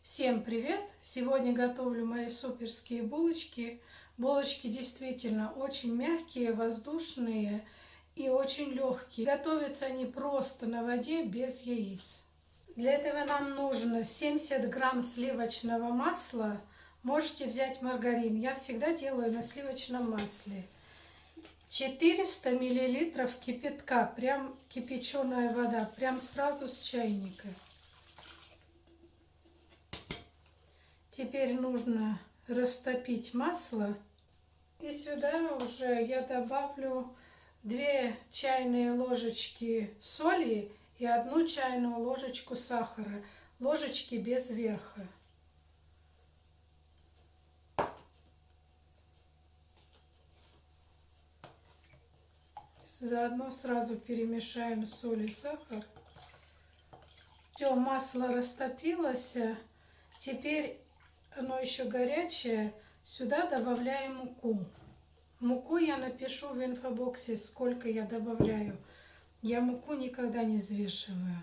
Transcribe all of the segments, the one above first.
Всем привет! Сегодня готовлю мои суперские булочки. Булочки действительно очень мягкие, воздушные и очень легкие. Готовятся они просто на воде, без яиц. Для этого нам нужно 70 грамм сливочного масла. Можете взять маргарин. Я всегда делаю на сливочном масле. 400 миллилитров кипятка, прям кипяченая вода, прям сразу с чайника. Теперь нужно растопить масло. И сюда уже я добавлю 2 чайные ложечки соли и 1 чайную ложечку сахара. Ложечки без верха. Заодно сразу перемешаем соль и сахар. Все, масло растопилось. Теперь оно еще горячее. Сюда добавляем муку. Муку я напишу в инфобоксе, сколько я добавляю. Я муку никогда не взвешиваю.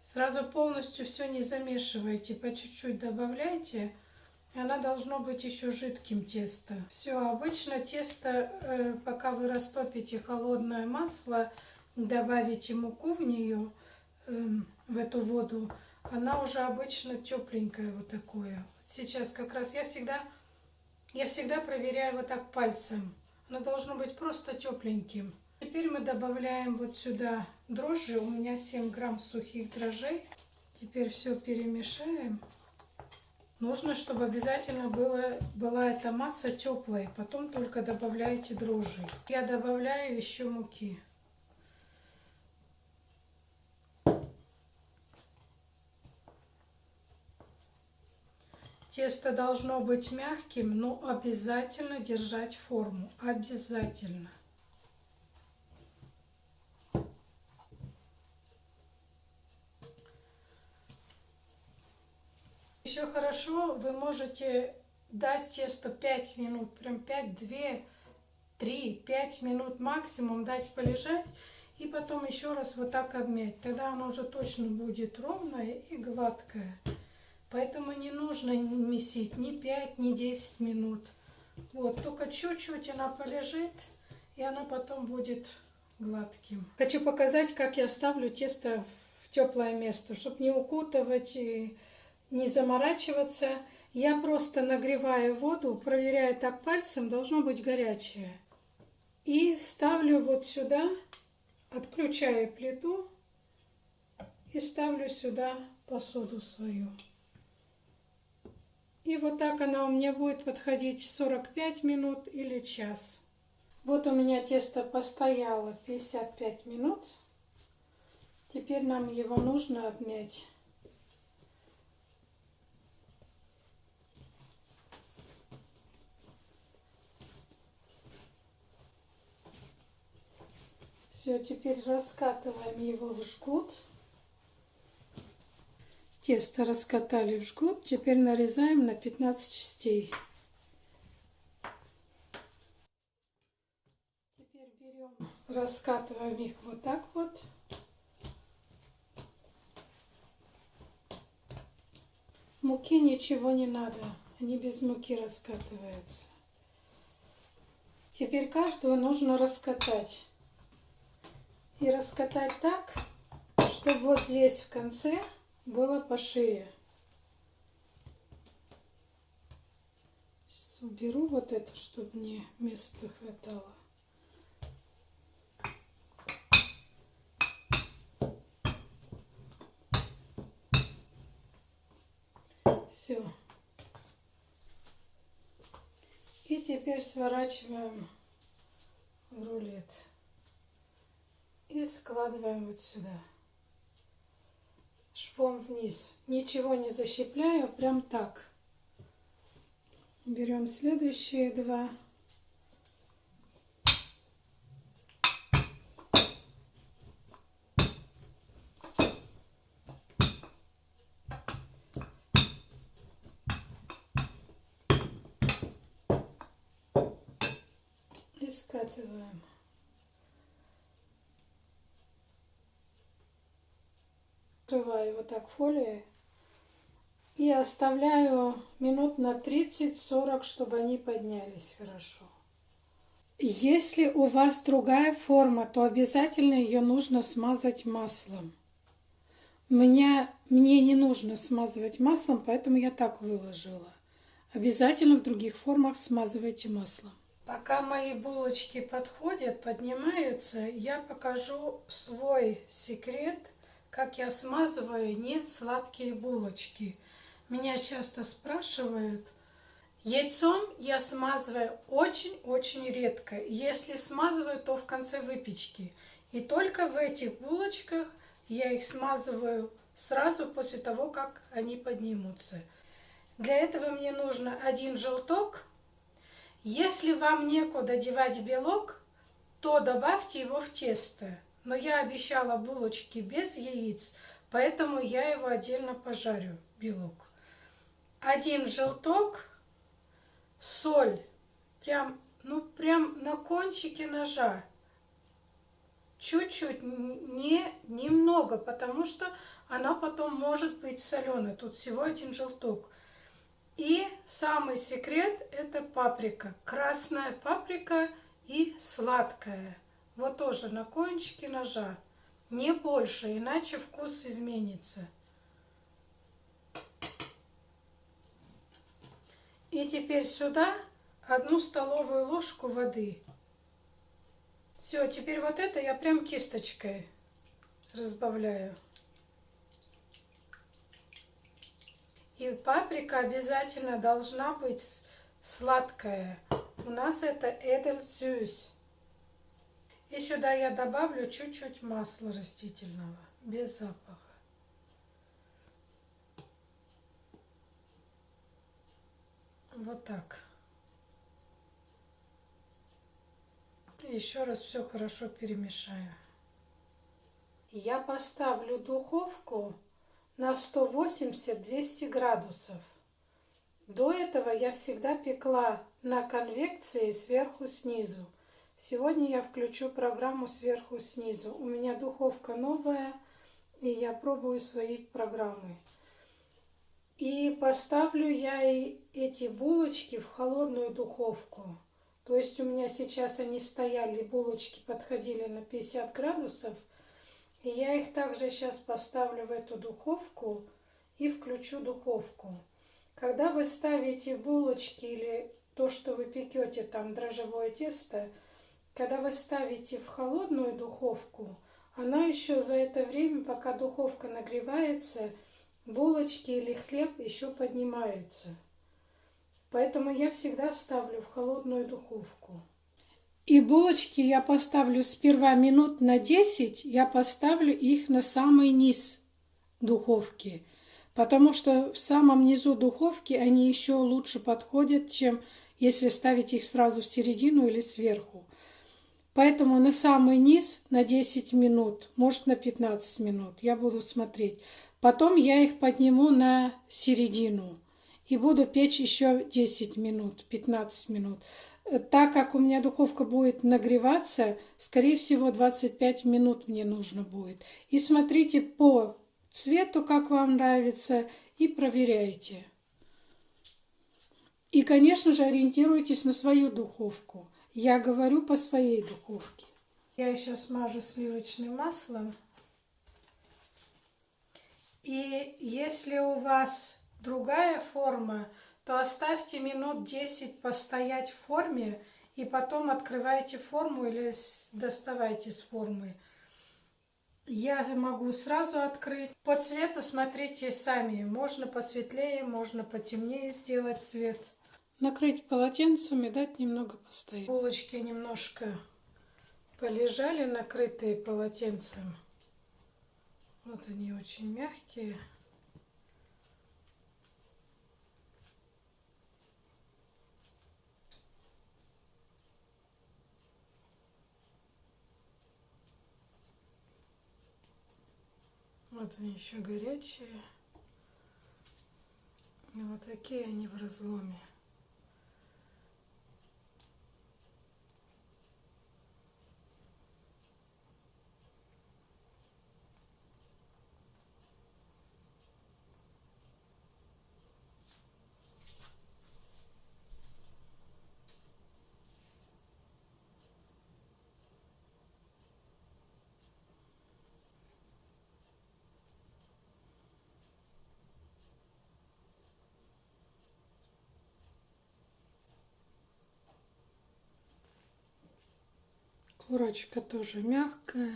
Сразу полностью все не замешивайте, по чуть-чуть добавляйте. Она должно быть еще жидким тесто. Все, обычно тесто, пока вы растопите холодное масло, добавите муку в нее, в эту воду, она уже обычно тепленькая вот такое. Сейчас как раз я всегда проверяю вот так пальцем. Оно должно быть просто тепленьким. Теперь мы добавляем вот сюда дрожжи. У меня 7 грамм сухих дрожжей. Теперь все перемешаем. Нужно, чтобы обязательно была эта масса теплая, потом только добавляйте дрожжи. Я добавляю еще муки. Тесто должно быть мягким, но обязательно держать форму. Обязательно. Еще хорошо, вы можете дать тесто 5 минут, прям 5, 2, 3, 5 минут максимум дать полежать и потом еще раз вот так обмять. Тогда оно уже точно будет ровное и гладкое. Поэтому не нужно месить ни 5, ни 10 минут. Вот, только чуть-чуть она полежит, и оно потом будет гладким. Хочу показать, как я ставлю тесто в теплое место, чтобы не укутывать и не заморачиваться. Я просто нагреваю воду, проверяю так пальцем, должно быть горячее. И ставлю вот сюда, отключаю плиту и ставлю сюда посуду свою. И вот так она у меня будет подходить 45 минут или час. Вот у меня тесто постояло 55 минут. Теперь нам его нужно обмять. Все, теперь раскатываем его в жгут. Тесто раскатали в жгут, теперь нарезаем на 15 частей. Теперь берем, раскатываем их вот так вот. Муки ничего не надо, они без муки раскатываются. Теперь каждую нужно раскатать. И раскатать так, чтобы вот здесь в конце было пошире. Сейчас уберу вот это, чтобы мне места хватало. Все. И теперь сворачиваем в рулет. И складываем вот сюда. Швом вниз. Ничего не защипляю, прям так. Берем следующие 2. Накрываю вот так фолией и оставляю минут на 30-40, чтобы они поднялись хорошо. Если у вас другая форма, то обязательно ее нужно смазать маслом. Мне не нужно смазывать маслом, поэтому я так выложила. Обязательно в других формах смазывайте маслом. Пока мои булочки подходят, поднимаются, я покажу свой секрет, как я смазываю не сладкие булочки. Меня часто спрашивают. Яйцом я смазываю очень-очень редко. Если смазываю, то в конце выпечки. И только в этих булочках я их смазываю сразу после того, как они поднимутся. Для этого мне нужно один желток. Если вам некуда девать белок, то добавьте его в тесто. Но я обещала булочки без яиц, поэтому я его отдельно пожарю, белок. Один желток, соль, прям на кончике ножа. Чуть-чуть, немного, потому что она потом может быть соленой. Тут всего один желток. И самый секрет – это паприка. Красная паприка и сладкая. Вот тоже на кончике ножа. Не больше, иначе вкус изменится. И теперь сюда 1 столовую ложку воды. Все, теперь вот это я прям кисточкой разбавляю. И паприка обязательно должна быть сладкая. У нас это эдельсюз. И сюда я добавлю чуть-чуть масла растительного, без запаха. Вот так. И еще раз все хорошо перемешаю. Я поставлю духовку на 180-200 градусов. До этого я всегда пекла на конвекции сверху-снизу. Сегодня я включу программу сверху-снизу. У меня духовка новая, и я пробую свои программы. И поставлю я эти булочки в холодную духовку. То есть у меня сейчас они стояли, булочки подходили на 50 градусов. И я их также сейчас поставлю в эту духовку и включу духовку. Когда вы ставите булочки или то, что вы пекете, там дрожжевое тесто, когда вы ставите в холодную духовку, она еще за это время, пока духовка нагревается, булочки или хлеб еще поднимаются. Поэтому я всегда ставлю в холодную духовку. И булочки я поставлю сперва минут на 10, я поставлю их на самый низ духовки. Потому что в самом низу духовки они еще лучше подходят, чем если ставить их сразу в середину или сверху. Поэтому на самый низ на 10 минут, может на 15 минут, я буду смотреть. Потом я их подниму на середину и буду печь еще 10 минут, 15 минут. Так как у меня духовка будет нагреваться, скорее всего 25 минут мне нужно будет. И смотрите по цвету, как вам нравится, и проверяйте. И, конечно же, ориентируйтесь на свою духовку. Я говорю по своей духовке. Я еще смажу сливочным маслом. И если у вас другая форма, то оставьте минут 10 постоять в форме и потом открывайте форму или доставайте с формы. Я могу сразу открыть. По цвету смотрите сами. Можно посветлее, можно потемнее сделать цвет. Накрыть полотенцем и дать немного постоять. Булочки немножко полежали, накрытые полотенцем. Вот они очень мягкие. Вот они еще горячие. И вот такие они в разломе. Курочка тоже мягкая.